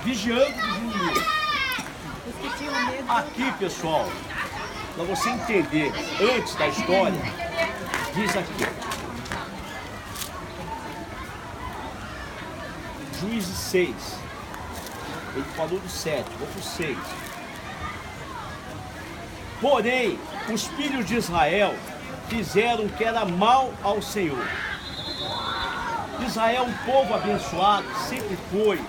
vigiando os inimigos. Aqui, pessoal, para você entender, antes da história, diz aqui. Juízes 6. Ele falou do 7, vou para o 6. Porém, os filhos de Israel fizeram o que era mal ao Senhor. Israel é um povo abençoado, sempre foi,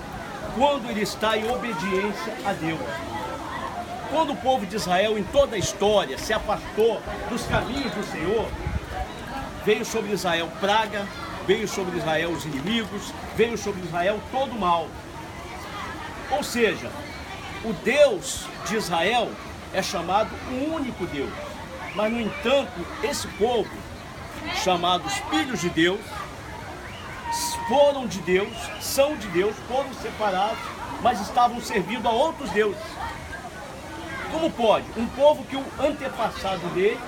quando ele está em obediência a Deus. Quando o povo de Israel, em toda a história, se afastou dos caminhos do Senhor, veio sobre Israel praga, veio sobre Israel os inimigos, veio sobre Israel todo o mal. Ou seja, o Deus de Israel é chamado o único Deus. Mas, no entanto, esse povo, chamados filhos de Deus, foram de Deus, são de Deus, foram separados, mas estavam servindo a outros deuses. Como pode? Um povo que o antepassado deles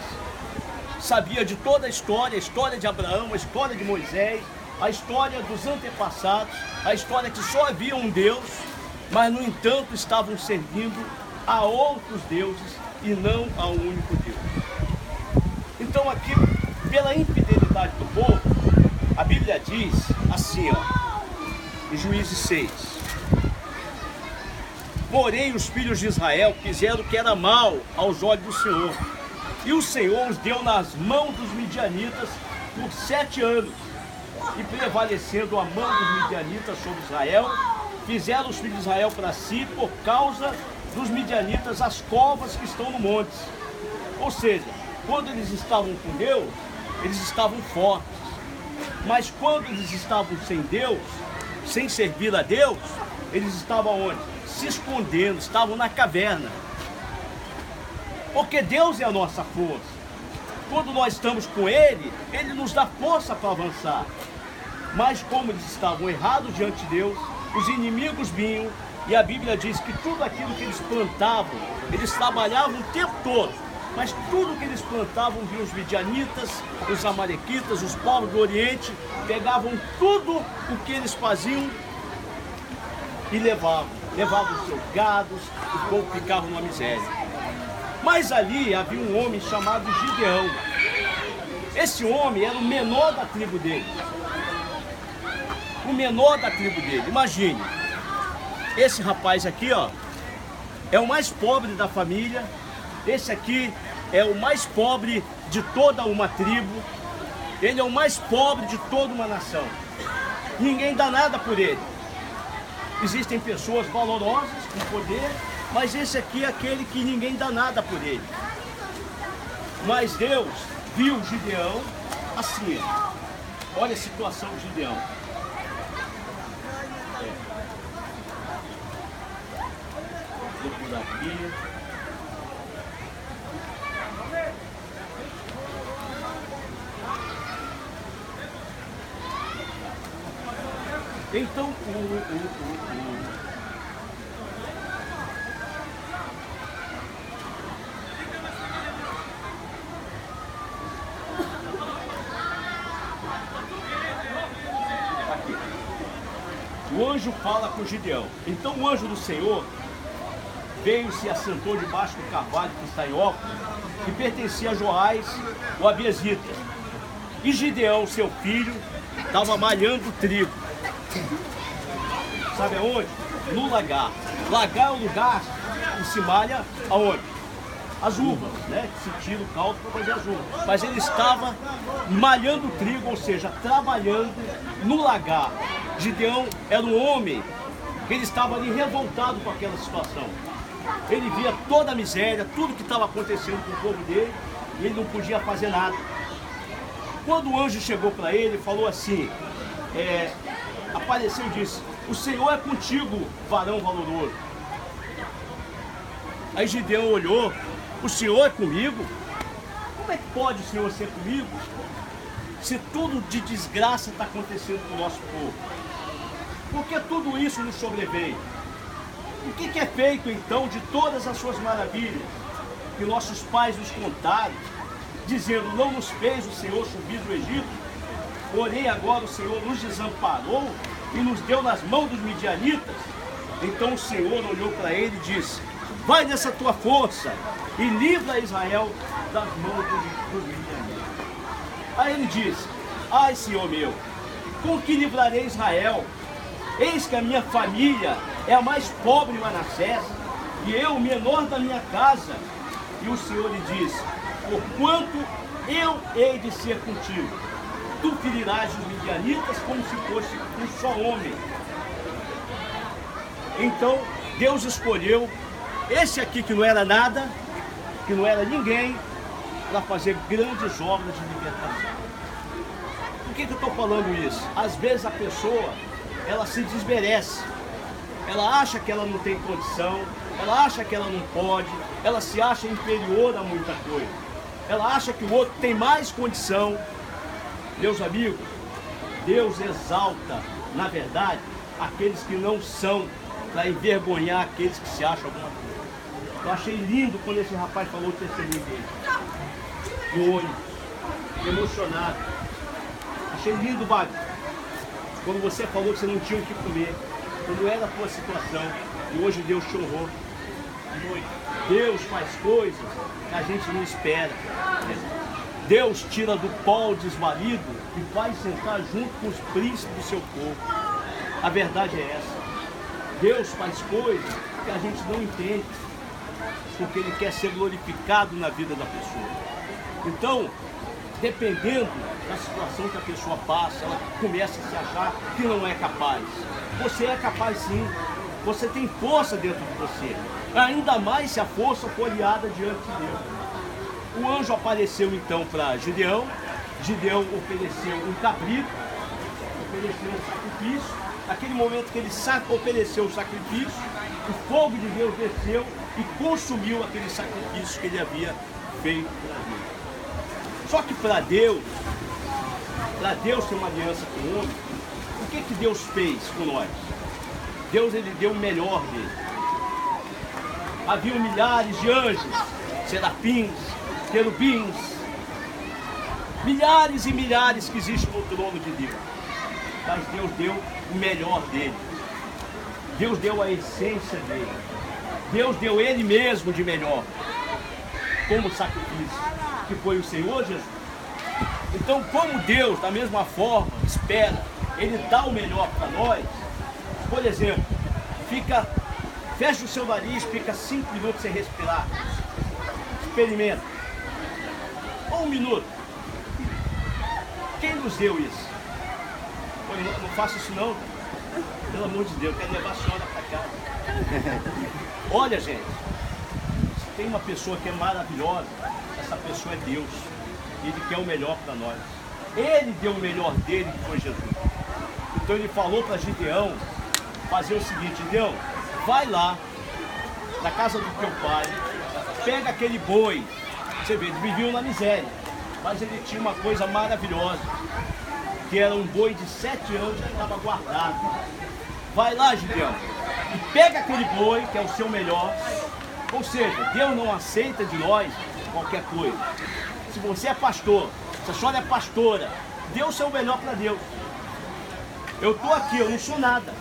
sabia de toda a história de Abraão, a história de Moisés, a história dos antepassados, a história que só havia um Deus, mas, no entanto, estavam servindo a outros deuses e não ao único Deus. Então, aqui, pela infidelidade do povo, a Bíblia diz assim, ó, em Juízes 6. Porém, os filhos de Israel fizeram o que era mal aos olhos do Senhor. E o Senhor os deu nas mãos dos midianitas por 7 anos. E prevalecendo a mão dos midianitas sobre Israel, fizeram os filhos de Israel para si, por causa dos midianitas, as covas que estão no monte. Ou seja, quando eles estavam com Deus, eles estavam fortes. Mas quando eles estavam sem Deus, sem servir a Deus, eles estavam onde? Se escondendo, estavam na caverna. Porque Deus é a nossa força. Quando nós estamos com Ele, Ele nos dá força para avançar. Mas como eles estavam errados diante de Deus, os inimigos vinham, e a Bíblia diz que tudo aquilo que eles plantavam, eles trabalhavam o tempo todo, mas tudo que eles plantavam, vinham os midianitas, os amalequitas, os povos do Oriente, pegavam tudo o que eles faziam e levavam os seus gados, o povo ficava numa miséria. Mas ali havia um homem chamado Gideão. Esse homem era o menor da tribo dele. O menor da tribo dele. Imagine, esse rapaz aqui, ó, é o mais pobre da família. Esse aqui é o mais pobre de toda uma tribo. Ele é o mais pobre de toda uma nação. Ninguém dá nada por ele. Existem pessoas valorosas, com poder, mas esse aqui é aquele que ninguém dá nada por ele. Mas Deus viu Gideão assim. Olha a situação de Gideão. Vou por aqui. Então, o anjo fala com Gideão. Então o anjo do Senhor veio e se assentou debaixo do carvalho que está em Ócus, que pertencia a Joás, o abiezita. E Gideão, seu filho, estava malhando trigo. Sabe aonde? No lagar. Lagar é o lugar que se malha aonde? As uvas, né? Que se tira o caldo para fazer as uvas. Mas ele estava malhando trigo, ou seja, trabalhando no lagar. Gideão era um homem que ele estava ali revoltado com aquela situação. Ele via toda a miséria, tudo que estava acontecendo com o povo dele, e ele não podia fazer nada. Quando o anjo chegou para ele, falou assim, apareceu e disse: o Senhor é contigo, varão valoroso. Aí Gideão olhou: o Senhor é comigo? Como é que pode o Senhor ser comigo, se tudo de desgraça está acontecendo com o nosso povo? Por que tudo isso nos sobreveio? O que é feito então de todas as suas maravilhas que nossos pais nos contaram, dizendo: não nos fez o Senhor subir do Egito, porém agora o Senhor nos desamparou e nos deu nas mãos dos midianitas? Então o Senhor olhou para ele e disse: vai nessa tua força e livra Israel das mãos dos midianitas. Aí ele disse: ai, Senhor meu, com que livrarei Israel? Eis que a minha família é a mais pobre em Manassés, e eu o menor da minha casa. E o Senhor lhe disse: porquanto eu hei de ser contigo, tu ferirás os midianitas como se fosse um só homem. Então Deus escolheu esse aqui que não era nada, que não era ninguém, para fazer grandes obras de libertação. Por que eu estou falando isso? Às vezes a pessoa, ela se desmerece, ela acha que ela não tem condição, ela acha que ela não pode, ela se acha inferior a muita coisa, ela acha que o outro tem mais condição. Meus amigos, Deus exalta, na verdade, aqueles que não são, para envergonhar aqueles que se acham alguma coisa. Eu achei lindo quando esse rapaz falou o testemunho dele, no olho, emocionado. Achei lindo, Babi, quando você falou que você não tinha o que comer, quando era a tua situação, e hoje Deus te honrou. Deus faz coisas que a gente não espera. Deus tira do pó o desvalido e vai sentar junto com os príncipes do seu povo. A verdade é essa. Deus faz coisas que a gente não entende, porque Ele quer ser glorificado na vida da pessoa. Então, dependendo da situação que a pessoa passa, ela começa a se achar que não é capaz. Você é capaz sim. Você tem força dentro de você. Ainda mais se a força for aliada diante de Deus. O anjo apareceu então para Gideão. Gideão ofereceu um cabrito, ofereceu um sacrifício. Naquele momento que ele ofereceu o sacrifício, o fogo de Deus desceu e consumiu aquele sacrifício que ele havia feito para Deus. Só que para Deus ter uma aliança com o homem, o que Deus fez com nós? Deus, Ele deu o melhor dele. Havia milhares de anjos, serafins, querubins, milhares e milhares que existem no trono de Deus. Mas Deus deu o melhor dele. Deus deu a essência dele. Deus deu Ele mesmo de melhor, como sacrifício, que foi o Senhor Jesus. Então, como Deus, da mesma forma, espera, Ele dá o melhor para nós. Por exemplo, fecha o seu nariz, fica 5 minutos sem respirar. Experimenta. Ou 1 minuto. Quem nos deu isso? Eu não faço isso não. Pelo amor de Deus, quero levar a senhora para casa. Olha, gente, se tem uma pessoa que é maravilhosa, essa pessoa é Deus. Ele quer o melhor para nós. Ele deu o melhor dele, que foi Jesus. Então ele falou para Gideão fazer o seguinte: Gideão, vai lá na casa do teu pai, pega aquele boi. Você vê, eles viviam na miséria, mas ele tinha uma coisa maravilhosa, que era um boi de 7 anos que estava guardado. Vai lá, Gideão, e pega aquele boi, que é o seu melhor. Ou seja, Deus não aceita de nós qualquer coisa. Se você é pastor, se a senhora é pastora, dê o seu melhor para Deus. Eu estou aqui, eu não sou nada,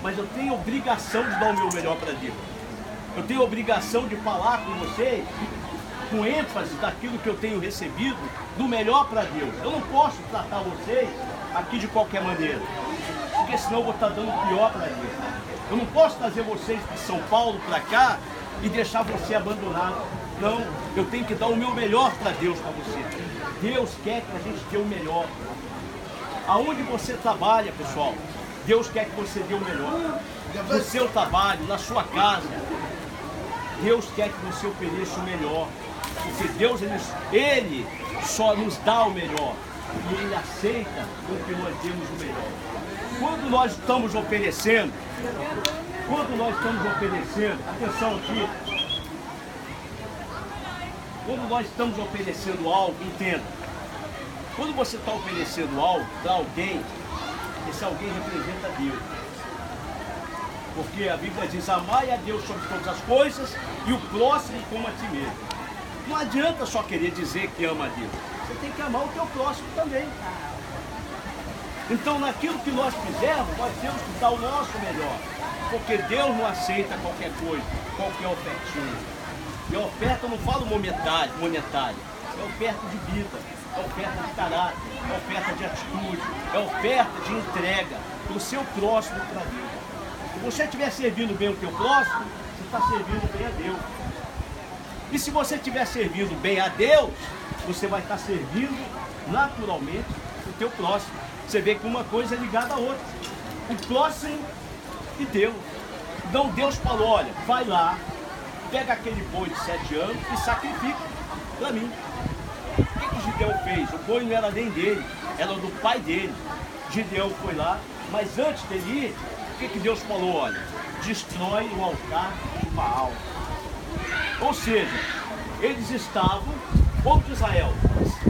mas eu tenho obrigação de dar o meu melhor para Deus. Eu tenho obrigação de falar com vocês, com ênfase daquilo que eu tenho recebido, do melhor para Deus. Eu não posso tratar vocês aqui de qualquer maneira, porque senão eu vou estar dando o pior para Deus. Eu não posso trazer vocês de São Paulo para cá e deixar você abandonado. Não, eu tenho que dar o meu melhor para Deus, para você. Deus quer que a gente dê o melhor. Aonde você trabalha, pessoal, Deus quer que você dê o melhor. No seu trabalho, na sua casa, Deus quer que você ofereça o melhor. Porque Deus, Ele só nos dá o melhor. E Ele aceita o que nós temos o melhor. Quando nós estamos oferecendo, atenção aqui, quando nós estamos oferecendo algo, entenda. Quando você está oferecendo algo para alguém, esse alguém representa Deus. Porque a Bíblia diz: amai a Deus sobre todas as coisas e o próximo como a ti mesmo. Não adianta só querer dizer que ama a Deus. Você tem que amar o teu próximo também. Então, naquilo que nós fizermos, nós temos que dar o nosso melhor. Porque Deus não aceita qualquer coisa, qualquer ofertinha. E a oferta eu não falo monetária, é oferta de vida, é oferta de caráter, é oferta de atitude, é oferta de entrega do seu próximo para Deus. Se você estiver servindo bem o teu próximo, você está servindo bem a Deus. E se você estiver servindo bem a Deus, você vai estar servindo naturalmente o teu próximo. Você vê que uma coisa é ligada à outra. O próximo e Deus. Então Deus falou, olha, vai lá, pega aquele boi de 7 anos e sacrifica para mim. O que Gideão fez? O boi não era nem dele, era do pai dele. Gideão foi lá, mas antes dele ir, o que Deus falou? Olha, destrói o altar de Baal. Ou seja, eles estavam, o povo de Israel,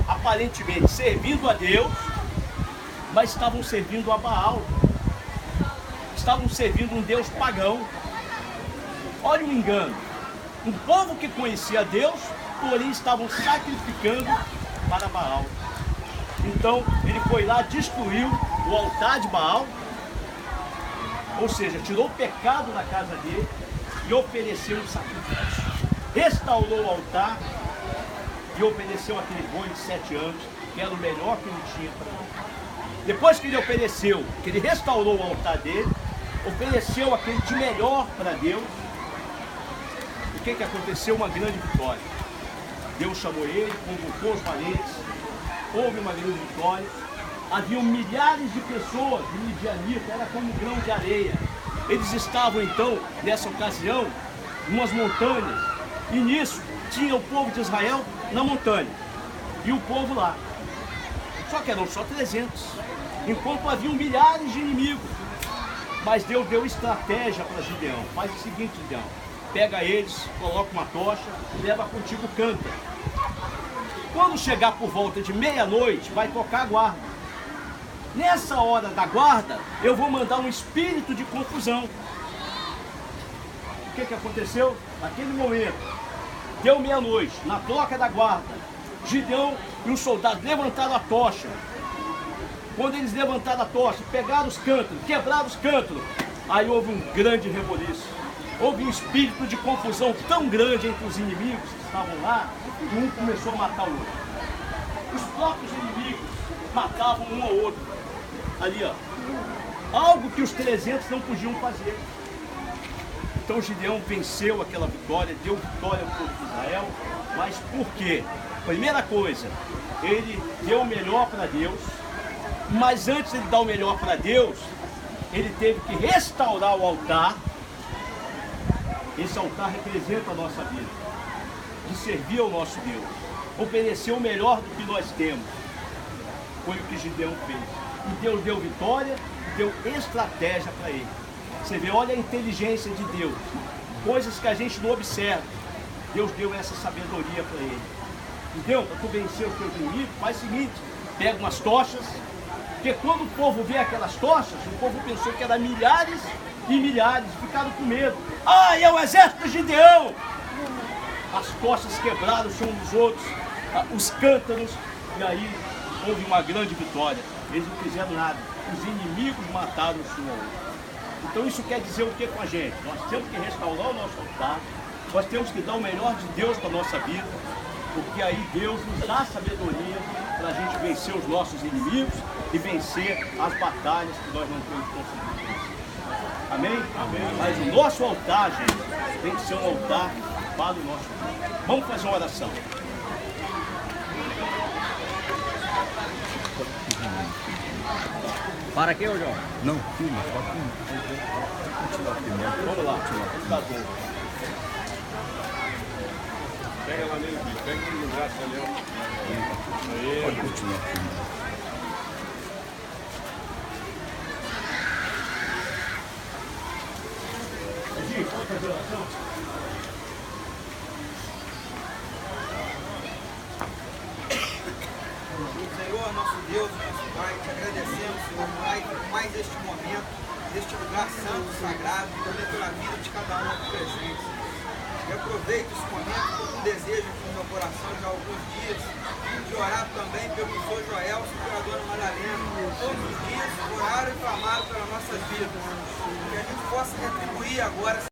aparentemente servindo a Deus, mas estavam servindo a Baal. Estavam servindo um Deus pagão. Olha o engano. Um povo que conhecia Deus, porém estavam sacrificando para Baal. Então ele foi lá, destruiu o altar de Baal, ou seja, tirou o pecado da casa dele e ofereceu um sacrifício. Restaurou o altar e ofereceu aquele boi de 7 anos, que era o melhor que ele tinha para ele. Depois que ele ofereceu, que ele restaurou o altar dele, ofereceu aquele de melhor para Deus, o que aconteceu? Uma grande vitória. Deus chamou ele, convocou os valentes, houve uma grande vitória. Haviam milhares de pessoas de midianita, era como um grão de areia. Eles estavam então, nessa ocasião, em umas montanhas, e nisso tinha o povo de Israel na montanha, e o povo lá. Só que eram só 300, enquanto haviam milhares de inimigos. Mas Deus deu estratégia para Gideão. Faz o seguinte, Gideão, pega eles, coloca uma tocha, leva contigo cântaro. Quando chegar por volta de meia-noite, vai tocar a guarda. Nessa hora da guarda, eu vou mandar um espírito de confusão. O que aconteceu? Naquele momento, deu meia-noite, na troca da guarda, Gideão e os soldados levantaram a tocha. Quando eles levantaram a tocha, pegaram os cântaros, quebraram os cântaros, aí houve um grande reboliço. Houve um espírito de confusão tão grande entre os inimigos que estavam lá, que um começou a matar o outro. Os próprios inimigos matavam um ao outro. Ali, ó. Algo que os 300 não podiam fazer. Então Gideão venceu aquela vitória, deu vitória ao povo de Israel. Mas por quê? Primeira coisa, ele deu o melhor para Deus. Mas antes de ele dar o melhor para Deus, ele teve que restaurar o altar. Esse altar representa a nossa vida, de servir ao nosso Deus, oferecer o melhor do que nós temos. Foi o que Gideão fez. E Deus deu vitória, deu estratégia para ele. Você vê, olha a inteligência de Deus, coisas que a gente não observa. Deus deu essa sabedoria para ele. Entendeu? Para tu vencer os teus inimigos, faz o seguinte, pega umas tochas, porque quando o povo vê aquelas tochas, o povo pensou que eram milhares e milhares, ficaram com medo. Ah, é o exército de Gideão! As tochas quebraram-se uns dos outros, os cântaros, e aí houve uma grande vitória. Eles não fizeram nada, os inimigos mataram-se um ao outro. Então isso quer dizer o que com a gente? Nós temos que restaurar o nosso altar, nós temos que dar o melhor de Deus para a nossa vida, porque aí Deus nos dá sabedoria para a gente vencer os nossos inimigos e vencer as batalhas que nós não temos conseguido vencer. Amém? Amém? Mas o nosso altar, gente, tem que ser um altar para o nosso Deus. Vamos fazer uma oração. Para aqui, ô João? Não, filma, pode continuar filmando. Vamos lá, tá bom. Pega lá nele, filho. Pega ele no braço ali, ó. Pode continuar filmando. Pode fazer oração? Senhor, nosso Deus, nosso Pai, te agradecemos, Senhor, Pai, por mais este momento, deste lugar santo, sagrado, e também pela vida de cada um aqui presente. E aproveito esse momento, estou com um desejo aqui no meu coração já há alguns dias, de orar também pelo Sr. Joelson e pela Dona Madalena. Todos os dias oraram e clamaram pelas nossas vidas. Que a gente possa retribuir agora